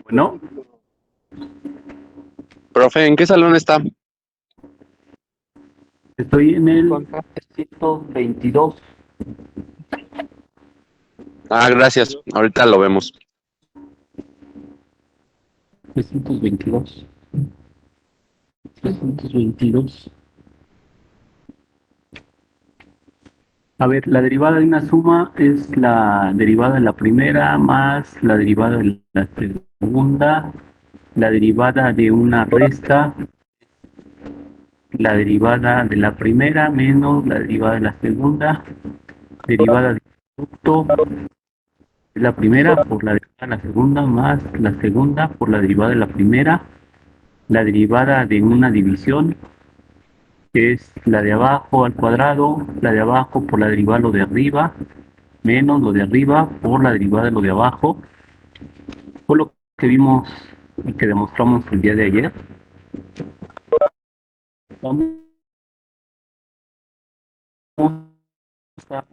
Bueno, Profe, ¿en qué salón está? estoy en el 322. Ah, gracias. Ahorita lo vemos. 322. 322. A ver, la derivada de una suma es la derivada de la primera más la derivada de la segunda, la derivada de una resta, la derivada de la primera menos la derivada de la segunda, derivada del producto de la primera por la derivada de la segunda más la segunda por la derivada de la primera, la derivada de una división, que es la de abajo al cuadrado, la de abajo por la derivada de lo de arriba, menos lo de arriba por la derivada de lo de abajo. Fue lo que vimos y que demostramos el día de ayer. Vamos a,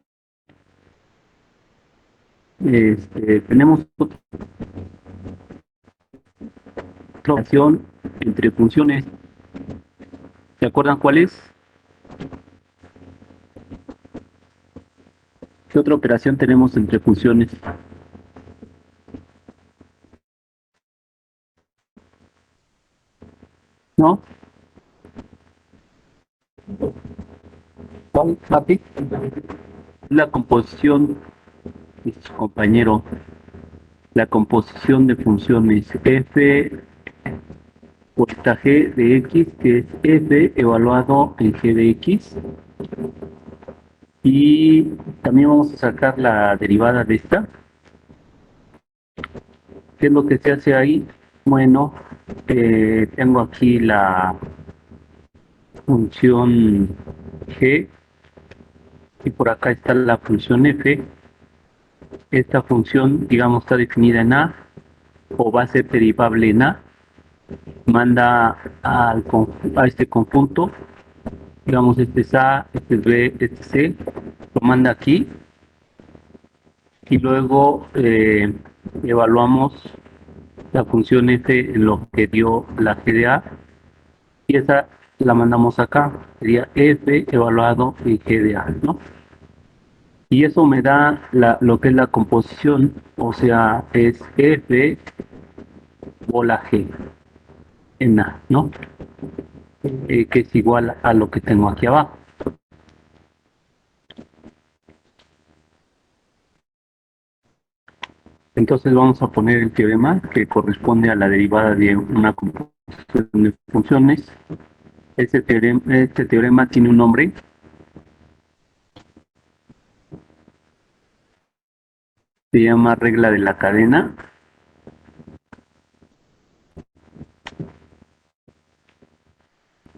tenemos otra operación entre funciones. ¿Se acuerdan cuál es? ¿Qué otra operación tenemos entre funciones? ¿No? ¿Cuál, papi? La composición, compañero, la composición de funciones f por esta g de x, que es f evaluado en g de x. Y también vamos a sacar la derivada de esta. ¿Qué es lo que se hace ahí? Bueno, tengo aquí la función g y por acá está la función f. Esta función, digamos, está definida en a o va a ser derivable en a. Manda a este conjunto, digamos, este es a, este es b, este es c, lo manda aquí y luego evaluamos la función f en lo que dio la g de a y esa la mandamos acá, sería f evaluado en g de a, ¿no? Y eso me da lo que es la composición, o sea, es f bola g en a, ¿no? Que es igual a lo que tengo aquí abajo. Entonces vamos a poner el teorema que corresponde a la derivada de una composición de funciones. Este teorema tiene un nombre. Se llama regla de la cadena.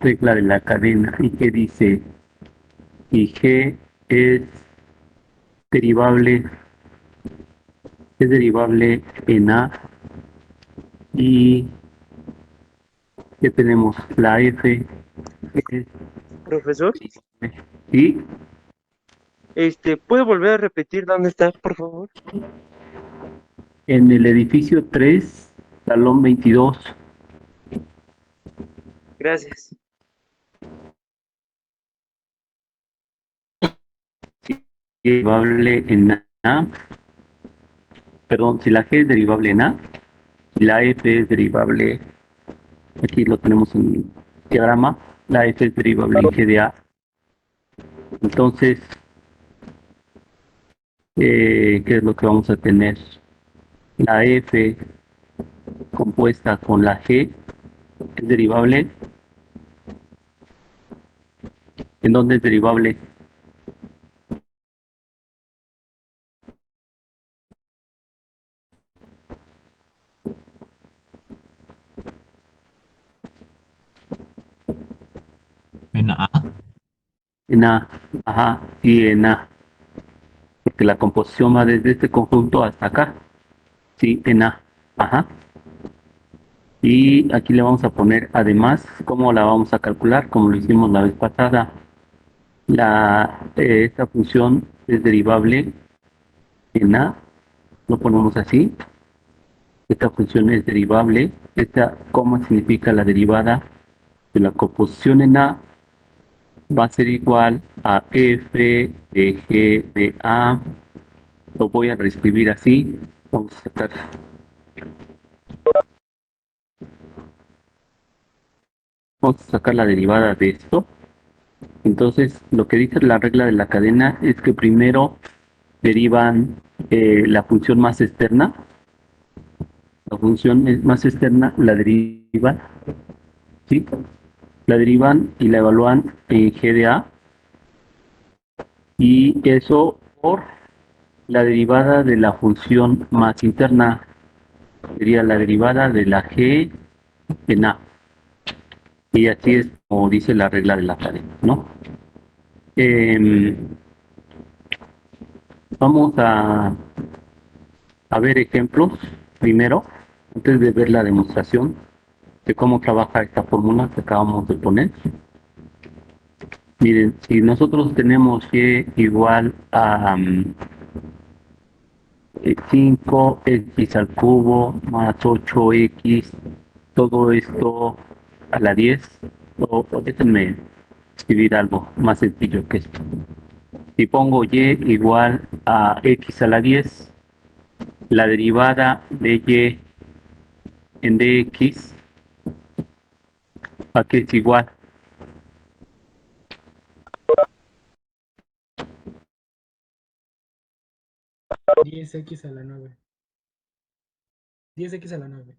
Regla de la cadena. Y que dice, y G es derivable, en A. Y que tenemos la F. Profesor, Y ¿puede volver a repetir dónde está, por favor? en el edificio 3, salón 22. Gracias. Derivable en A. Perdón, si la G es derivable en A, y la F es derivable, aquí lo tenemos en el diagrama, la F es derivable en G de A. Entonces, ¿qué es lo que vamos a tener? La F compuesta con la G es derivable. ¿En dónde es derivable? En A. En A, ajá, y en A, porque la composición va desde este conjunto hasta acá, sí, en A, ajá. Y aquí le vamos a poner, además, ¿cómo la vamos a calcular? Como lo hicimos la vez pasada. Esta función es derivable en A lo ponemos así. Esta función es derivable. Esta coma significa la derivada de la composición en A va a ser igual a f de g de A. Lo voy a reescribir así. Vamos a sacar. Vamos a sacar la derivada de esto. Entonces, lo que dice la regla de la cadena es que primero derivan la función más externa. La función más externa la derivan, ¿sí? La derivan y la evalúan en g de A. Y eso por la derivada de la función más interna. Sería la derivada de la g en A. Y así es como dice la regla de la cadena, ¿no? Eh, Vamos a ver ejemplos primero, antes de ver la demostración de cómo trabaja esta fórmula que acabamos de poner. Miren, si nosotros tenemos y igual a 5x al cubo más 8x, todo esto a la 10, o déjenme escribir algo más sencillo que esto. Si pongo y igual a x a la 10, la derivada de y en dx, ¿a qué es igual? 10x a la 9. 10x a la 9.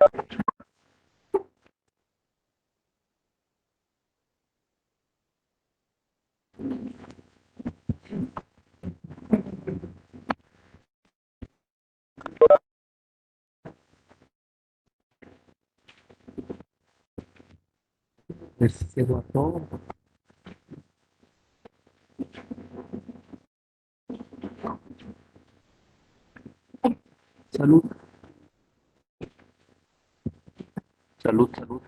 A ver si se guardó. Salud, salud, salud.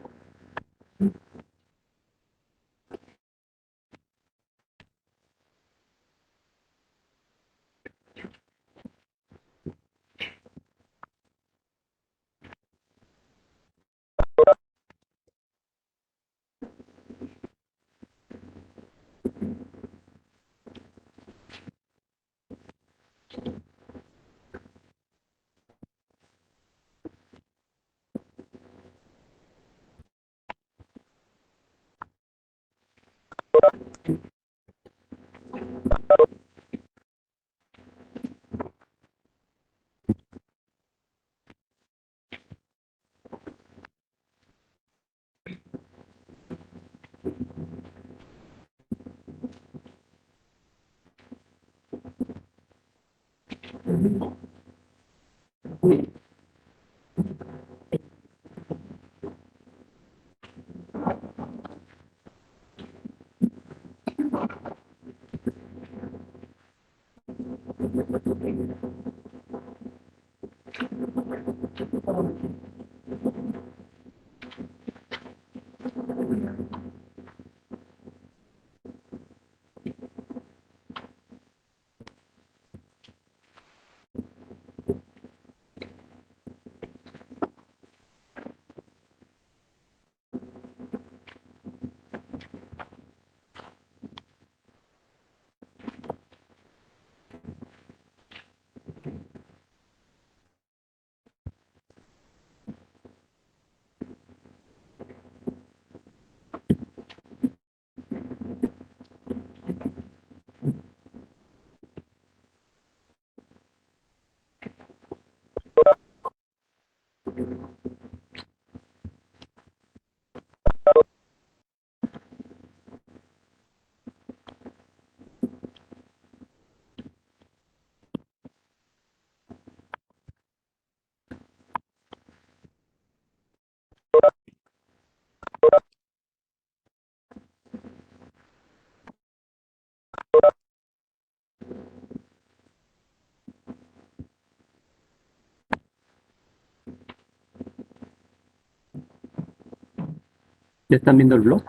¿Ya están viendo el blog?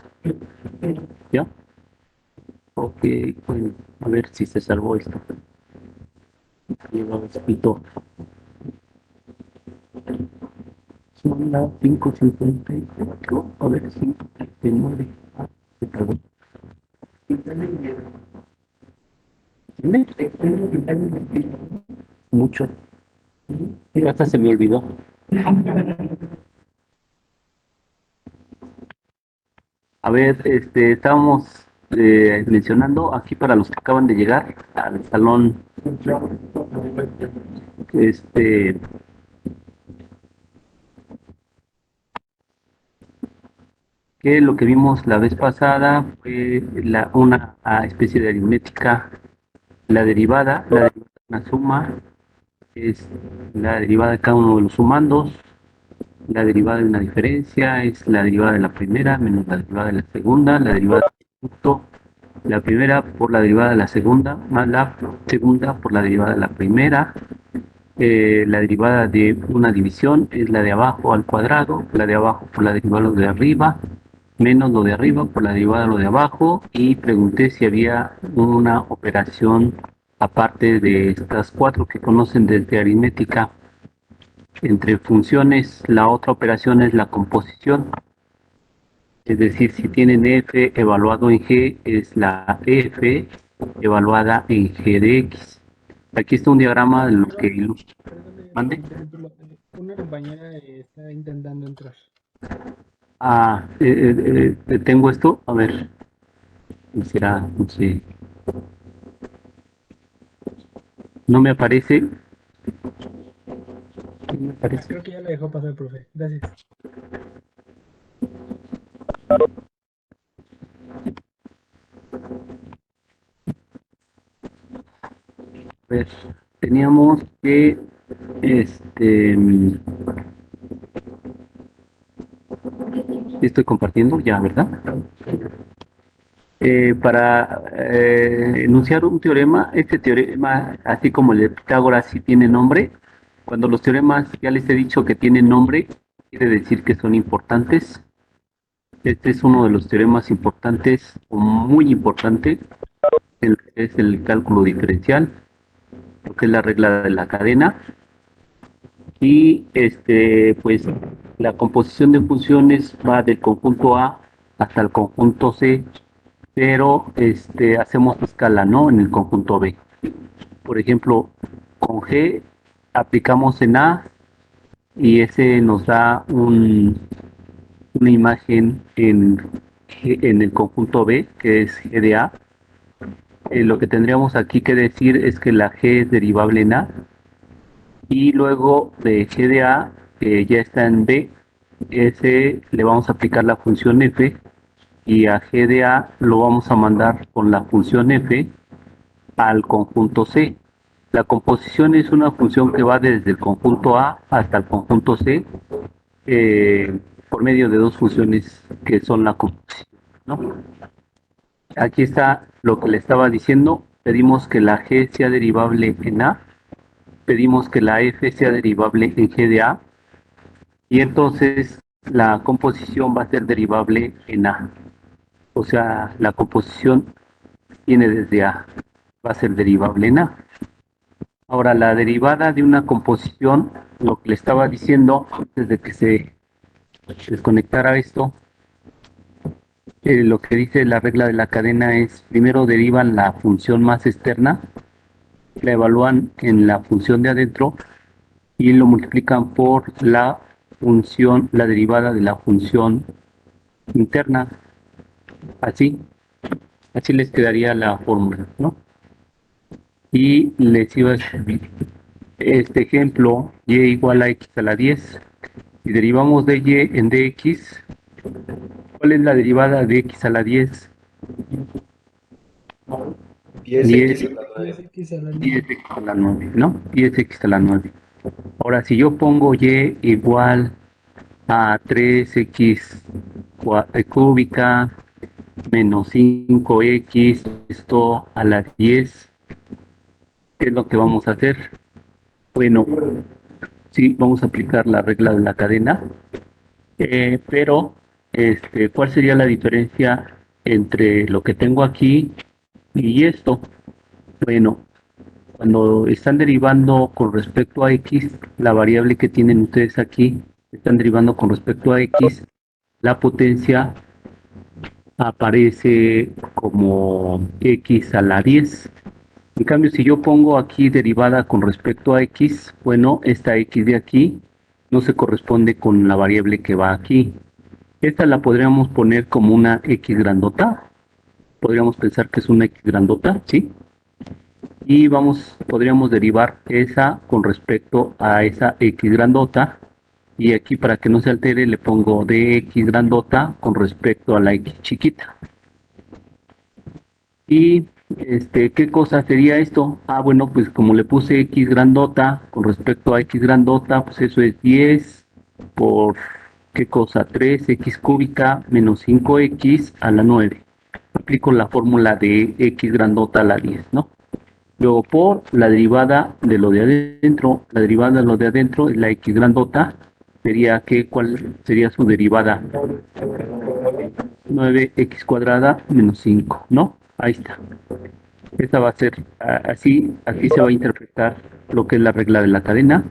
¿Ya? Ok, bueno, a ver si se salvó esto. Lleva escrito. Son las 5:54. A ver, 5:59. Ah, se trabó. Mucho. Y hasta se me olvidó. A ver, estábamos mencionando aquí para los que acaban de llegar al salón, este, que lo que vimos la vez pasada fue una especie de aritmética, la derivada de una suma es la derivada de cada uno de los sumandos, la derivada de una diferencia es la derivada de la primera menos la derivada de la segunda, la derivada del producto, la primera por la derivada de la segunda, más la segunda por la derivada de la primera. La derivada de una división es la de abajo al cuadrado, la de abajo por la derivada de lo de arriba, menos lo de arriba por la derivada de lo de abajo, y pregunté si había una operación aparte de estas cuatro que conocen desde aritmética entre funciones. La otra operación es la composición. Es decir, si tienen f evaluado en g, es la f evaluada en g de x. Aquí está un diagrama de lo que ilustra. Perdón, ¿Mande? una compañera está intentando entrar. Ah, tengo esto. A ver, será, no sé. No me aparece. parece. Creo que ya la dejó pasar, profe. Gracias. Pues teníamos que, estoy compartiendo ya, ¿verdad? Para enunciar un teorema, este teorema, así como el de Pitágoras, sí tiene nombre. Cuando los teoremas ya les he dicho que tienen nombre, quiere decir que son importantes. Este es uno de los teoremas importantes, o muy importante, es el cálculo diferencial, lo que es la regla de la cadena. Y pues la composición de funciones va del conjunto A hasta el conjunto C, pero hacemos escala, ¿no? En el conjunto B. Por ejemplo, con G aplicamos en A y ese nos da una imagen en el conjunto B, que es G de A. Lo que tendríamos aquí que decir es que la G es derivable en A y luego de G de A, que ya está en B, ese le vamos a aplicar la función F y a G de A lo vamos a mandar con la función F al conjunto C. La composición es una función que va desde el conjunto A hasta el conjunto C por medio de dos funciones que son la composición, ¿no? Aquí está lo que le estaba diciendo. Pedimos que la G sea derivable en A, pedimos que la F sea derivable en G de A y entonces la composición va a ser derivable en A. O sea, la composición viene desde A, va a ser derivable en A. Ahora, la derivada de una composición, lo que le estaba diciendo antes de que se desconectara esto, lo que dice la regla de la cadena es, primero derivan la función más externa, la evalúan en la función de adentro y lo multiplican por la función, la derivada de la función interna. Así, así les quedaría la fórmula, ¿no? Y les iba a escribir este ejemplo, y igual a x a la 10. Si derivamos de y en dx, ¿cuál es la derivada de x a la 10? 10, 10x a la 9. 10x a la 9, ¿no? 10x a la 9. Ahora, si yo pongo y igual a 3x cúbica menos 5x, esto a la 10, ¿qué es lo que vamos a hacer? Bueno, sí, vamos a aplicar la regla de la cadena, pero ¿cuál sería la diferencia entre lo que tengo aquí y esto? Bueno, cuando están derivando con respecto a x, la variable que tienen ustedes aquí, están derivando con respecto a x, la potencia aparece como x a la 10. En cambio, si yo pongo aquí derivada con respecto a x, bueno, esta x de aquí no se corresponde con la variable que va aquí. Esta la podríamos poner como una x grandota. Podríamos pensar que es una x grandota, ¿sí? Y podríamos derivar esa con respecto a esa x grandota. Y aquí para que no se altere le pongo dx grandota con respecto a la x chiquita. Y ¿qué cosa sería esto? Ah, bueno, pues como le puse x grandota con respecto a x grandota, pues eso es 10 por, ¿qué cosa? 3x cúbica menos 5x a la 9. Aplico la fórmula de x grandota a la 10, ¿no? Luego por la derivada de lo de adentro, la derivada de lo de adentro es la x grandota, sería que, ¿cuál sería su derivada? 9x cuadrada menos 5, ¿no? Ahí está. Esta va a ser, así se va a interpretar lo que es la regla de la cadena.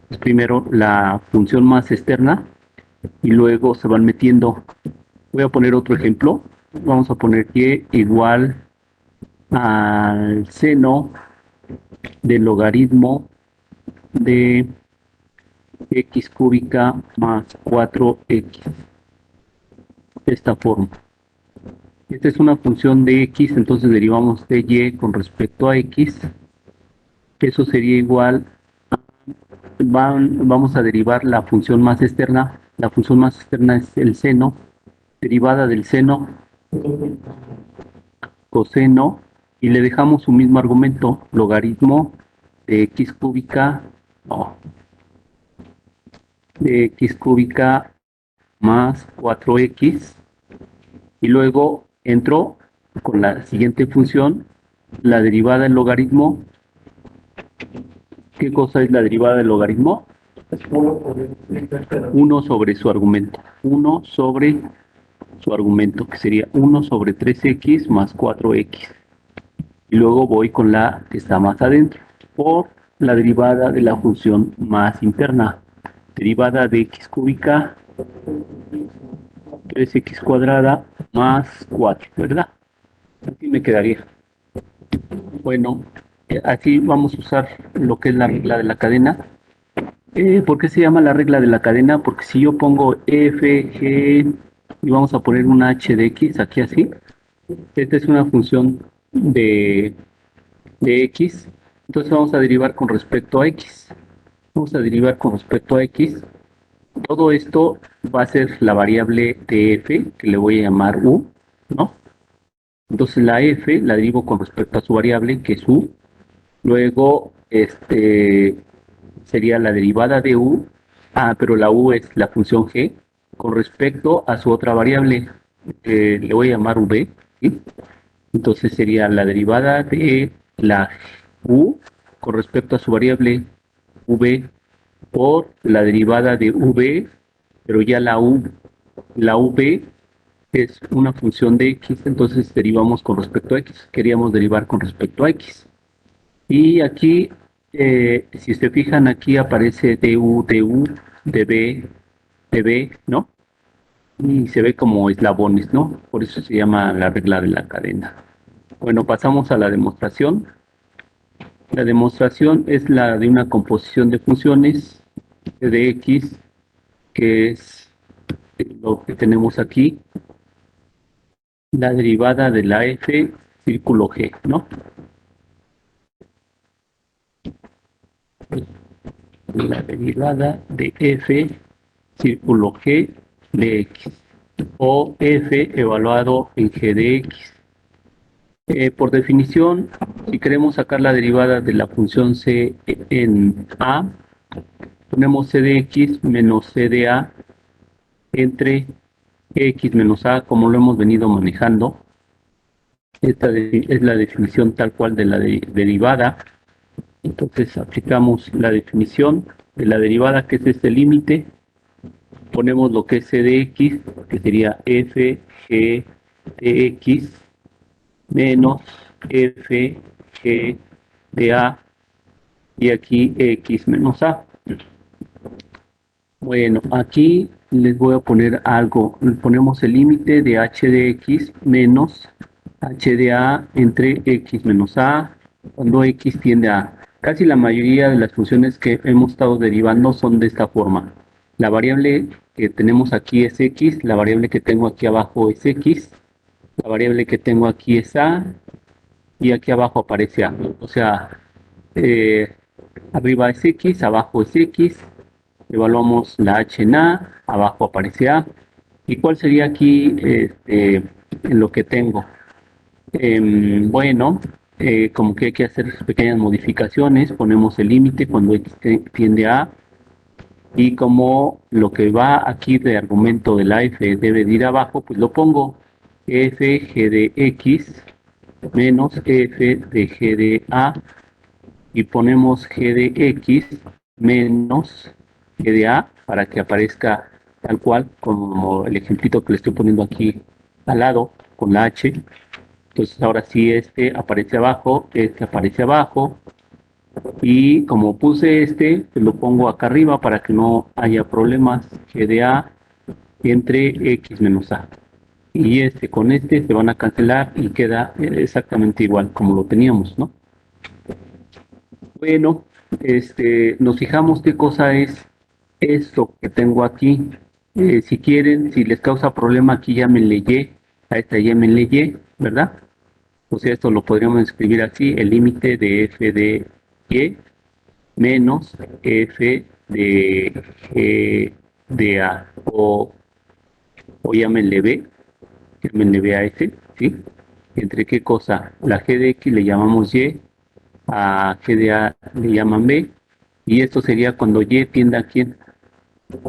Es primero la función más externa y luego se van metiendo. Voy a poner otro ejemplo. Vamos a poner y igual al seno del logaritmo de x cúbica más 4x. De esta forma. Esta es una función de x, entonces derivamos de y con respecto a x. Eso sería igual vamos a derivar la función más externa. La función más externa es el seno, derivada del seno, coseno, y le dejamos su mismo argumento, logaritmo de x cúbica, no, de x cúbica más 4x, y luego entro con la siguiente función, la derivada del logaritmo. ¿Qué cosa es la derivada del logaritmo? 1 sobre su argumento. 1 sobre su argumento, que sería 1 sobre 3x más 4x. Y luego voy con la que está más adentro, por la derivada de la función más interna. Derivada de x cúbica, 3x cuadrada más 4, ¿verdad? Así me quedaría. Bueno, así vamos a usar lo que es la regla de la cadena. ¿Por qué se llama la regla de la cadena? Porque si yo pongo f, g, y vamos a poner una h de x aquí así, esta es una función de x, entonces vamos a derivar con respecto a x. Vamos a derivar con respecto a x. Todo esto va a ser la variable de f, que le voy a llamar u, ¿no? Entonces la f la derivo con respecto a su variable, que es u. Luego, sería la derivada de u. Pero la u es la función g con respecto a su otra variable, le voy a llamar v, ¿sí? Entonces sería la derivada de la u con respecto a su variable v por la derivada de v, pero ya la v es una función de x, entonces derivamos con respecto a x. Queríamos derivar con respecto a x. Y aquí, si se fijan, aquí aparece du, db, ¿no? Y se ve como eslabones, ¿no? Por eso se llama la regla de la cadena. Bueno, pasamos a la demostración. La demostración es la de una composición de funciones de x, que es lo que tenemos aquí, la derivada de la f círculo g, ¿no? La derivada de f círculo g de x, o f evaluado en g de x. Por definición, si queremos sacar la derivada de la función c en a, ponemos c de x menos c de a entre x menos a, como lo hemos venido manejando. Esta es la definición tal cual de la derivada. Entonces aplicamos la definición de la derivada, que es este límite. Ponemos lo que es c de x, que sería f g de x menos f g de a, y aquí x menos a. Bueno, aquí les voy a poner algo. Ponemos el límite de h de x menos h de a entre x menos a, cuando x tiende a. Casi la mayoría de las funciones que hemos estado derivando son de esta forma. La variable que tenemos aquí es x, la variable que tengo aquí abajo es x, la variable que tengo aquí es a, y aquí abajo aparece a. O sea, arriba es x, abajo es x. Evaluamos la h en a, abajo aparece a. ¿Y cuál sería aquí en lo que tengo? Bueno, como que hay que hacer pequeñas modificaciones. Ponemos el límite cuando x tiende a, y como lo que va aquí de argumento de la f debe de ir abajo, pues lo pongo f g de x menos f de g de a, y ponemos g de x menos g de a para que aparezca tal cual como el ejemplito que le estoy poniendo aquí al lado con la h. Entonces ahora sí este aparece abajo, y como puse pues lo pongo acá arriba para que no haya problemas. G de a entre x menos a, y con se van a cancelar y queda exactamente igual como lo teníamos, ¿no? Bueno, nos fijamos qué cosa es esto que tengo aquí. Si quieren, si les causa problema, aquí llámenle y, a esta llámenle y, ¿verdad? O sea, esto lo podríamos escribir así: el límite de f de y menos f de g de a, o llámenle b a f, ¿sí? ¿Entre qué cosa? La g de x le llamamos y, a g de a le llaman b, y esto sería cuando y tienda a quién,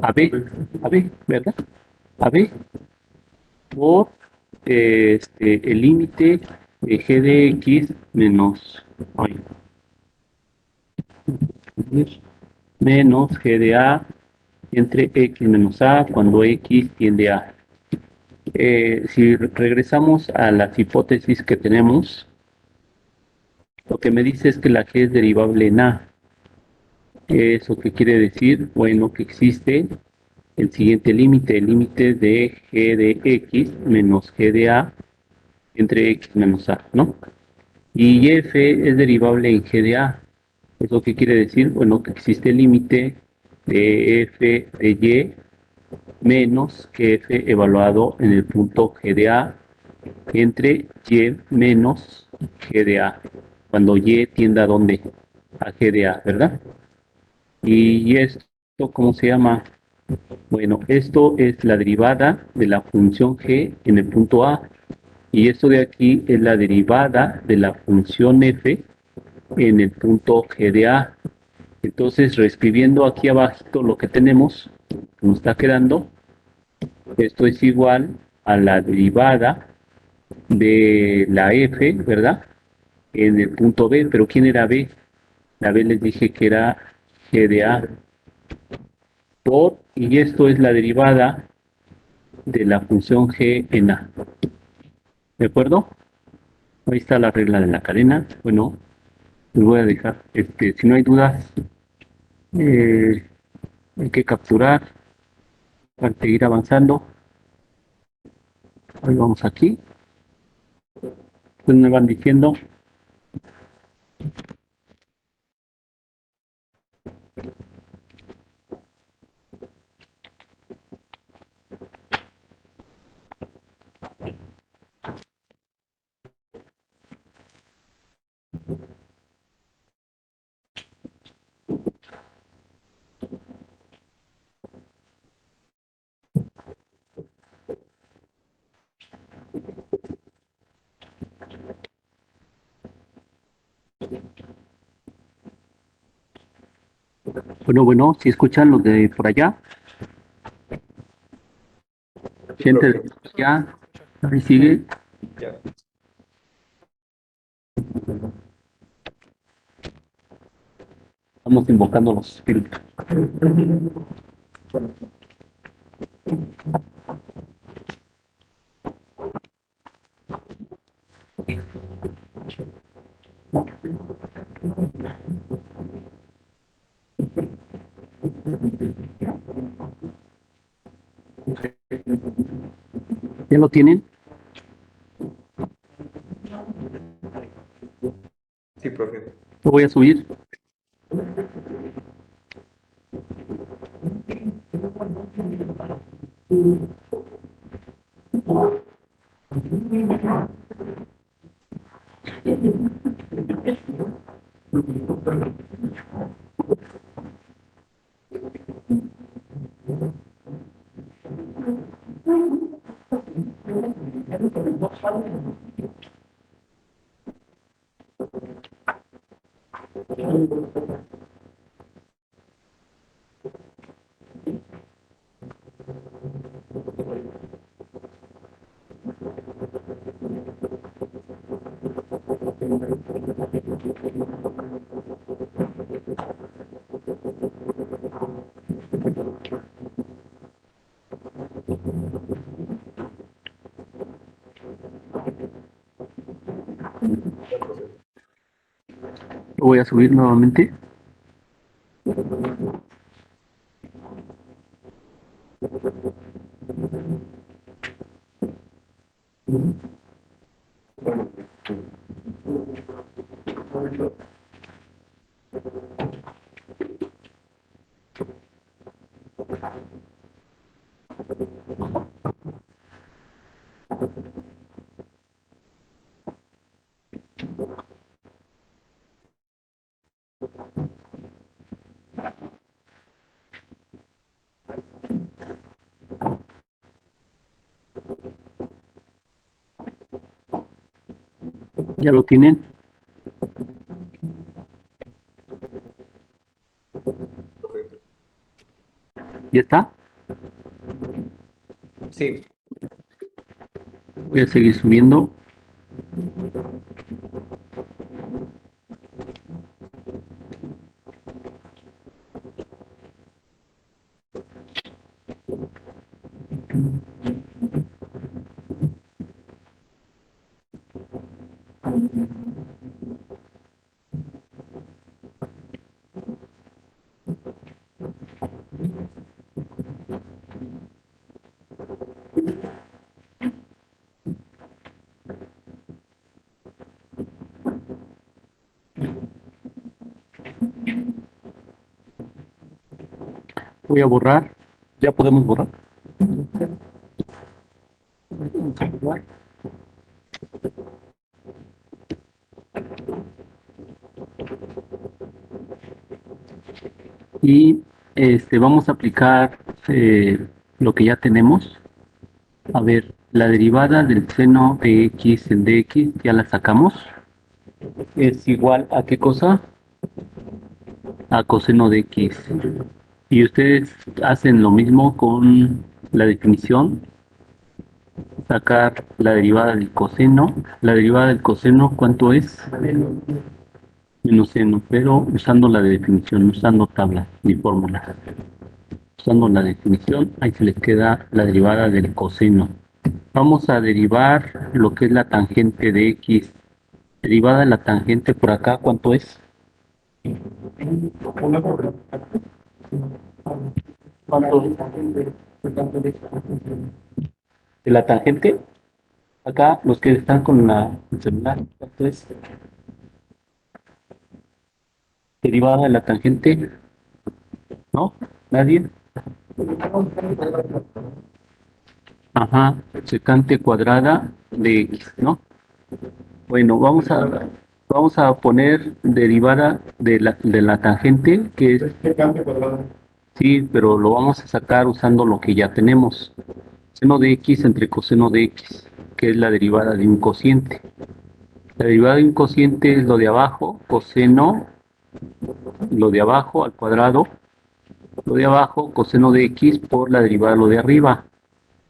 a b, ¿verdad? A b por el límite de g de x menos, ay, menos g de a entre x menos a cuando x tiende a. Si regresamos a las hipótesis que tenemos, lo que me dice es que la g es derivable en a. ¿Eso qué quiere decir? Bueno, que existe el siguiente límite, el límite de g de x menos g de a entre x menos a, ¿no? Y f es derivable en g de a. ¿Eso qué quiere decir? Bueno, que existe el límite de f de y menos que f evaluado en el punto g de a entre y menos g de a, cuando y tienda a dónde? A g de a, ¿verdad? Y esto, ¿cómo se llama? Bueno, esto es la derivada de la función g en el punto a, y esto de aquí es la derivada de la función f en el punto g de a. Entonces, reescribiendo aquí abajito lo que tenemos, nos está quedando, esto es igual a la derivada de la f, ¿verdad? En el punto b, pero ¿quién era b? La b les dije que era g de a por, y esto es la derivada de la función g en a. ¿De acuerdo? Ahí está la regla de la cadena. Bueno, les voy a dejar, si no hay dudas, eh, hay que capturar para seguir avanzando. Hoy vamos aquí. Pues me van diciendo. Bueno, si escuchan los de por allá, gente de por allá, ahí sigue. Ya. Estamos invocando a los espíritus. ¿Ya lo tienen? Sí, profe. Lo voy a subir. Lo voy a subir nuevamente. ¿Ya lo tienen? ¿Ya está? Sí. Voy a seguir subiendo. Voy a borrar. ¿Ya podemos borrar? Vamos a borrar. Y vamos a aplicar lo que ya tenemos. A ver, la derivada del seno de x en dx ya la sacamos. Es igual a ¿qué cosa? A coseno de x. Y ustedes hacen lo mismo con la definición. Sacar la derivada del coseno. La derivada del coseno, ¿cuánto es? Menos seno, pero usando la definición, usando tabla ni fórmula. Usando la definición, ahí se les queda la derivada del coseno. Vamos a derivar lo que es la tangente de x. Derivada de la tangente por acá, ¿cuánto es? ¿Cuánto es? De la tangente, acá los que están con el celular, ¿cuánto es? Derivada de la tangente, ¿no? ¿Nadie? Ajá, secante cuadrada de x, ¿no? Bueno, vamos a poner derivada de la tangente, que es, sí, pero lo vamos a sacar usando lo que ya tenemos. Seno de x entre coseno de x, que es la derivada de un cociente. La derivada de un cociente es lo de abajo, coseno, lo de abajo al cuadrado, lo de abajo, coseno de x por la derivada de lo de arriba.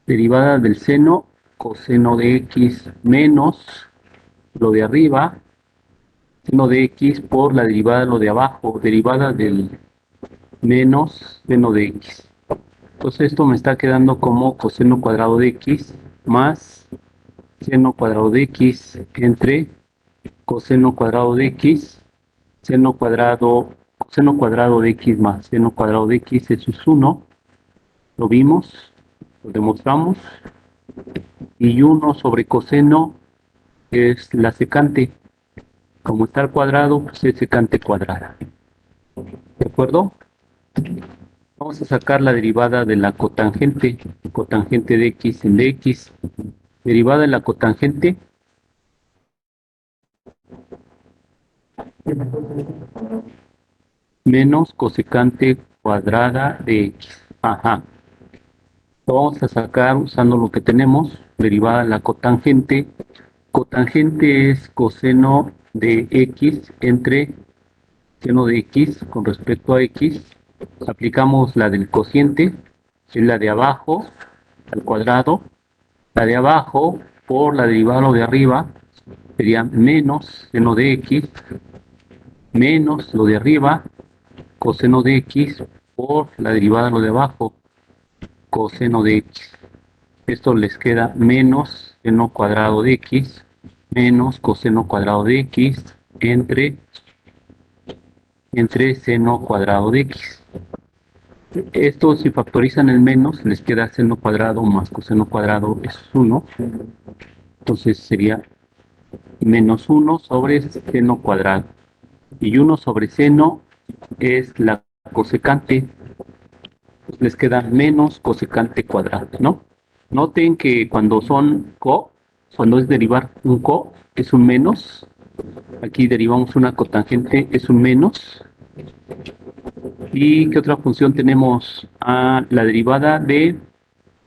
Derivada del seno, coseno de x menos lo de arriba, seno de x por la derivada de lo de abajo, derivada del menos seno de x. Entonces esto me está quedando como coseno cuadrado de x más seno cuadrado de x entre coseno cuadrado de x, coseno cuadrado de x más seno cuadrado de x, eso es 1, lo vimos, lo demostramos, y 1 sobre coseno es la secante, como está al cuadrado, pues es secante cuadrada, ¿de acuerdo? Vamos a sacar la derivada de la cotangente, cotangente de x en dx, derivada de la cotangente, menos cosecante cuadrada de x. Ajá. Lo vamos a sacar usando lo que tenemos, derivada de la cotangente. Cotangente es coseno de x entre seno de x con respecto a x. Aplicamos la del cociente, que es la de abajo al cuadrado. La de abajo por la derivada de lo de arriba sería menos seno de x menos lo de arriba, coseno de x por la derivada de lo de abajo, coseno de x. Esto les queda menos seno cuadrado de x menos coseno cuadrado de x entre seno cuadrado de x. Esto si factorizan el menos les queda seno cuadrado más coseno cuadrado es 1. Entonces sería menos 1 sobre seno cuadrado. Y 1 sobre seno es la cosecante, pues les queda menos cosecante cuadrado, ¿no? Noten que cuando son cuando es derivar un es un menos, aquí derivamos una cotangente, es un menos, ¿Y qué otra función tenemos? La derivada de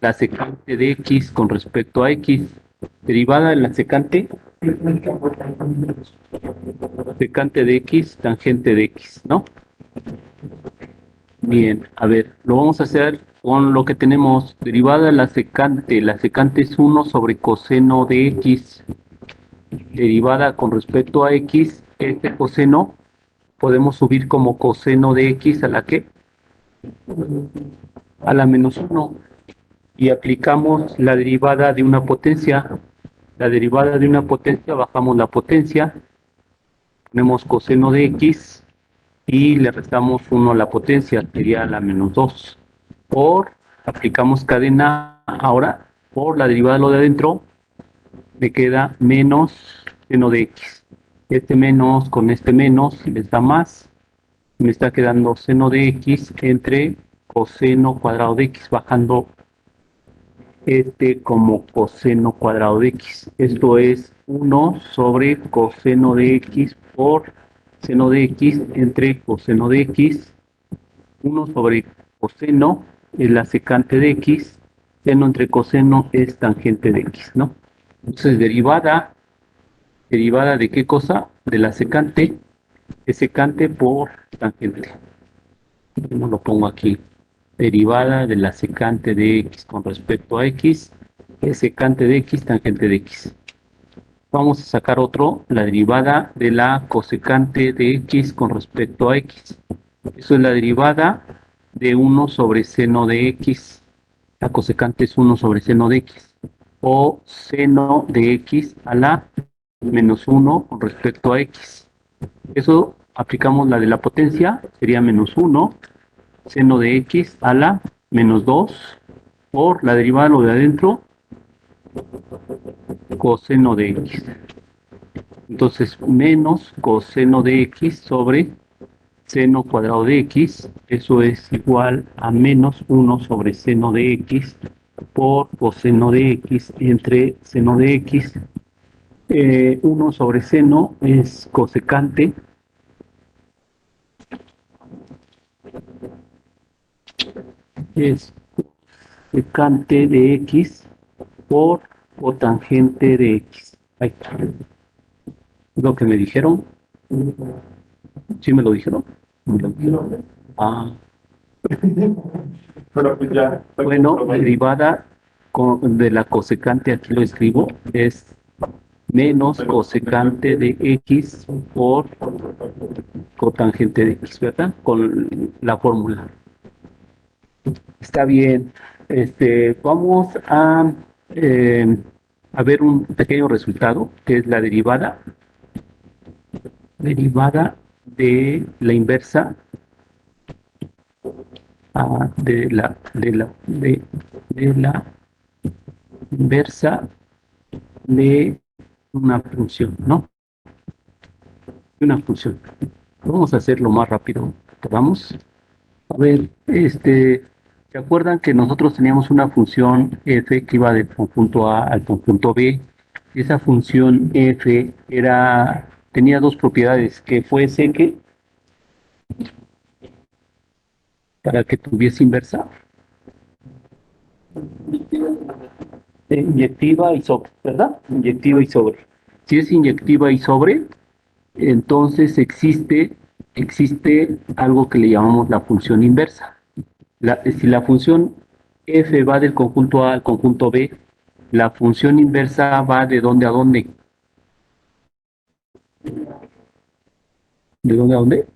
la secante de x con respecto a x. Derivada de la secante de x, tangente de x, ¿no? Bien, a ver, lo vamos a hacer con lo que tenemos. Derivada de la secante. La secante es 1 sobre coseno de x. Derivada con respecto a x, este coseno podemos subir como coseno de x a la que? A la menos 1. Y aplicamos la derivada de una potencia. La derivada de una potencia, bajamos la potencia, ponemos coseno de x y le restamos 1 a la potencia, sería la menos 2. Aplicamos cadena ahora, por la derivada de lo de adentro, me queda menos seno de x. Este menos con este menos les da más. Me está quedando seno de x entre coseno cuadrado de x, bajando como coseno cuadrado de x. Esto es 1 sobre coseno de x por seno de x entre coseno de x. 1 sobre coseno es la secante de x. Seno entre coseno es tangente de x, ¿no? Entonces, derivada de qué cosa? De la secante. Es secante por tangente. No lo pongo aquí. Derivada de la secante de x con respecto a x, es secante de x, tangente de x. Vamos a sacar otro, la derivada de la cosecante de x con respecto a x. Eso es la derivada de 1 sobre seno de x. La cosecante es 1 sobre seno de x. O seno de x a la menos 1 con respecto a x. Eso aplicamos la de la potencia, sería menos 1 seno de x a la menos 2 por la derivada de lo de adentro, coseno de x. Entonces, menos coseno de x sobre seno cuadrado de x, eso es igual a menos 1 sobre seno de x por coseno de x entre seno de x. 1 sobre seno es cosecante. Es secante de x por cotangente de x. Ahí está. Lo que me dijeron. ¿Sí me lo dijeron? ¿Me lo dijeron? Pero pues ya. Bueno, derivada de la cosecante, aquí lo escribo, es menos cosecante de x por cotangente de x, ¿verdad? Con la fórmula. Está bien. Vamos a ver un pequeño resultado, que es la derivada de la inversa de la inversa de una función, ¿no? De una función. Vamos a hacerlo más rápido. Vamos. A ver, ¿se acuerdan que nosotros teníamos una función f que iba del conjunto A al conjunto B? Y esa función f tenía dos propiedades, que fuese que, para que tuviese inversa, inyectiva y sobre, ¿verdad? Inyectiva y sobre. Si es inyectiva y sobre, entonces existe algo que le llamamos la función inversa. Si la función f va del conjunto A al conjunto B, la función inversa va de dónde a dónde. ¿De dónde a dónde?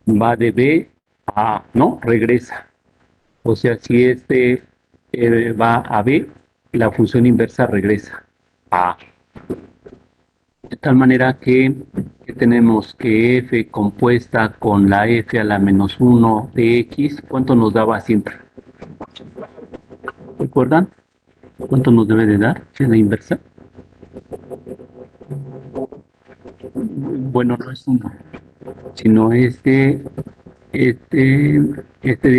Va de B a A, ¿no? Regresa. O sea, si va a B, la función inversa regresa a A. De tal manera que tenemos que f compuesta con la f a la menos 1 de x, ¿cuánto nos daba siempre? ¿Recuerdan? ¿Cuánto nos debe de dar si es la inversa? Bueno, no es 1, sino de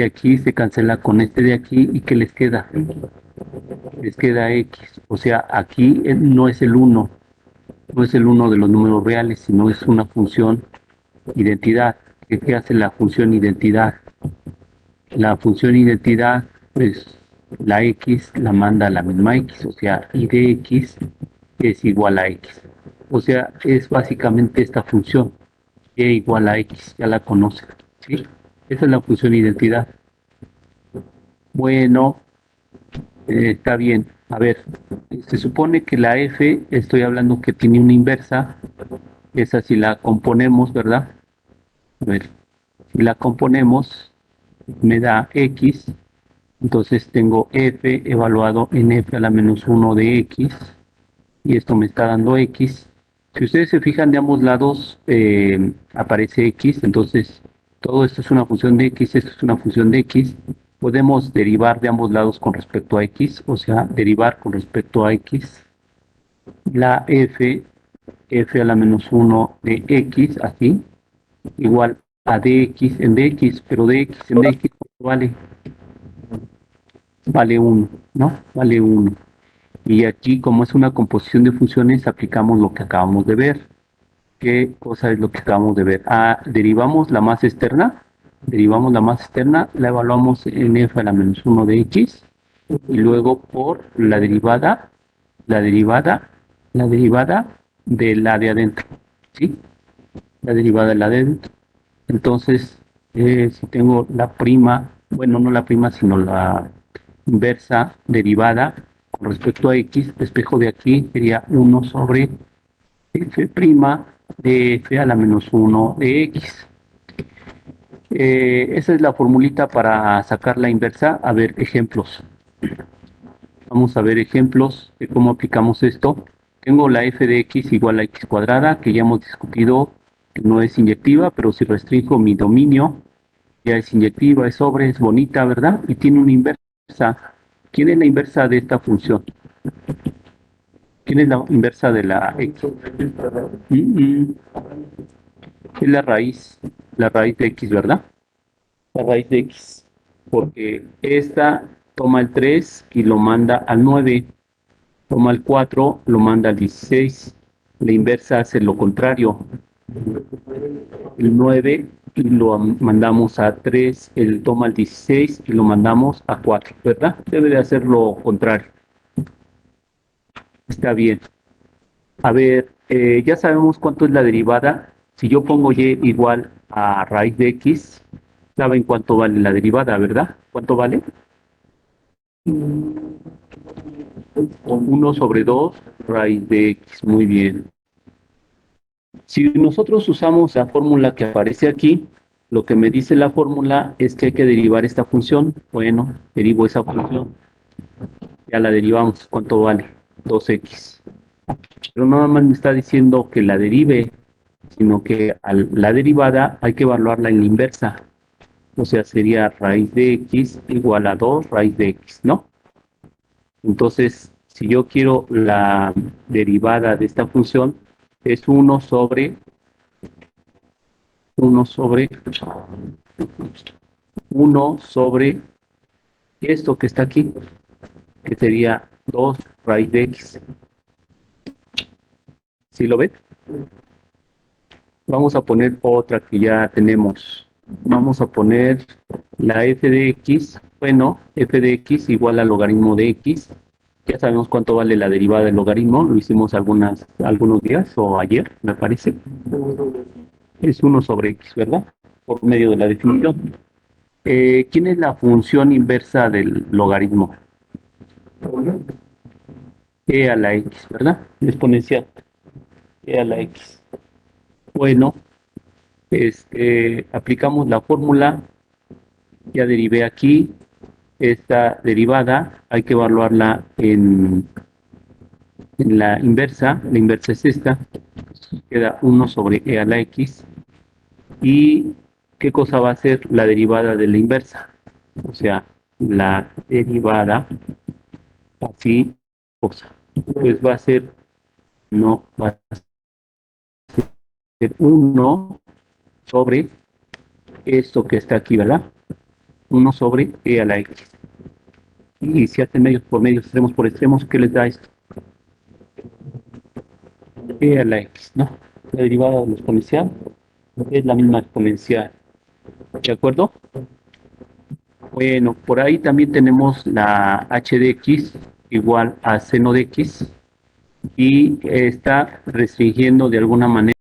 aquí se cancela con este de aquí, ¿y qué les queda? Les queda x, o sea, aquí no es el 1, no es el 1 de los números reales, sino es una función identidad. ¿Qué hace la función identidad? La función identidad, pues la x la manda a la misma x, o sea, y de x es igual a x. O sea, es básicamente esta función, y igual a x, ya la conocen, ¿sí? Esa es la función identidad. Bueno, está bien. A ver, se supone que la f, estoy hablando que tiene una inversa, esa si la componemos, ¿verdad? A ver, si la componemos, me da x. Entonces tengo f evaluado en f a la menos 1 de x y esto me está dando x. Si ustedes se fijan de ambos lados aparece x, entonces todo esto es una función de x, esto es una función de x. Podemos derivar de ambos lados con respecto a x, o sea, derivar con respecto a x la f a la menos 1 de x, así, igual a dx en dx, pero dx en dx vale vale 1, ¿no? Vale 1. Y aquí, como es una composición de funciones, aplicamos lo que acabamos de ver. ¿Qué cosa es lo que acabamos de ver? Ah, derivamos la masa externa, la evaluamos en f a la menos 1 de x, y luego por la derivada, la derivada de la de adentro, ¿sí? La derivada de la de adentro. Entonces, si tengo la prima, bueno, no la prima, sino la inversa derivada con respecto a x, espejo de aquí sería 1 sobre f' de f a la menos 1 de x. Esa es la formulita para sacar la inversa. A ver, ejemplos. Vamos a ver ejemplos de cómo aplicamos esto. Tengo la f de x igual a x cuadrada, que ya hemos discutido que no es inyectiva, pero si restringo mi dominio, ya es inyectiva, es sobre, es bonita, ¿verdad? Y tiene una inversa. ¿Quién es la inversa de esta función? ¿Quién es la inversa de la x? Es la raíz de x, ¿verdad? La raíz de x. Porque esta toma el 3 y lo manda al 9, toma el 4, lo manda al 16. La inversa hace lo contrario. El 9 y lo mandamos a 3, él toma el 16 y lo mandamos a 4, ¿verdad? Debe de hacer lo contrario. Está bien. A ver, ya sabemos cuánto es la derivada. Si yo pongo y igual a raíz de x, saben cuánto vale la derivada, ¿verdad? ¿Cuánto vale? 1 sobre 2 raíz de x. Muy bien. Si nosotros usamos la fórmula que aparece aquí, lo que me dice la fórmula es que hay que derivar esta función. Bueno, derivo esa función. Ya la derivamos. ¿Cuánto vale? 2x. Pero no nada más me está diciendo que la derive, sino que a la derivada hay que evaluarla en la inversa. O sea, sería raíz de x igual a 2 raíz de x, ¿no? Entonces, si yo quiero la derivada de esta función, es 1 sobre 1 sobre esto que está aquí, que sería 2 raíz de x. ¿Sí lo ven? Vamos a poner otra que ya tenemos. Vamos a poner la f de x. Bueno, f de x igual al logaritmo de x. Ya sabemos cuánto vale la derivada del logaritmo. Lo hicimos algunos días o ayer, me parece. Es 1 sobre x, ¿verdad? Por medio de la definición. ¿Quién es la función inversa del logaritmo? E a la x, ¿verdad? Exponencial. E a la x. Bueno, aplicamos la fórmula, ya derivé aquí, esta derivada hay que evaluarla en la inversa es esta, queda 1 sobre e a la x, y ¿qué cosa va a ser la derivada de la inversa? O sea, la derivada, así, cosa, pues va a ser, no, va a ser 1 sobre esto que está aquí, ¿verdad? 1 sobre e a la x. Y si hacen medios por medios, extremos por extremos, ¿qué les da esto? E a la x, ¿no? La derivada del exponencial es la misma exponencial. ¿De acuerdo? Bueno, por ahí también tenemos la h de x igual a seno de x y está restringiendo de alguna manera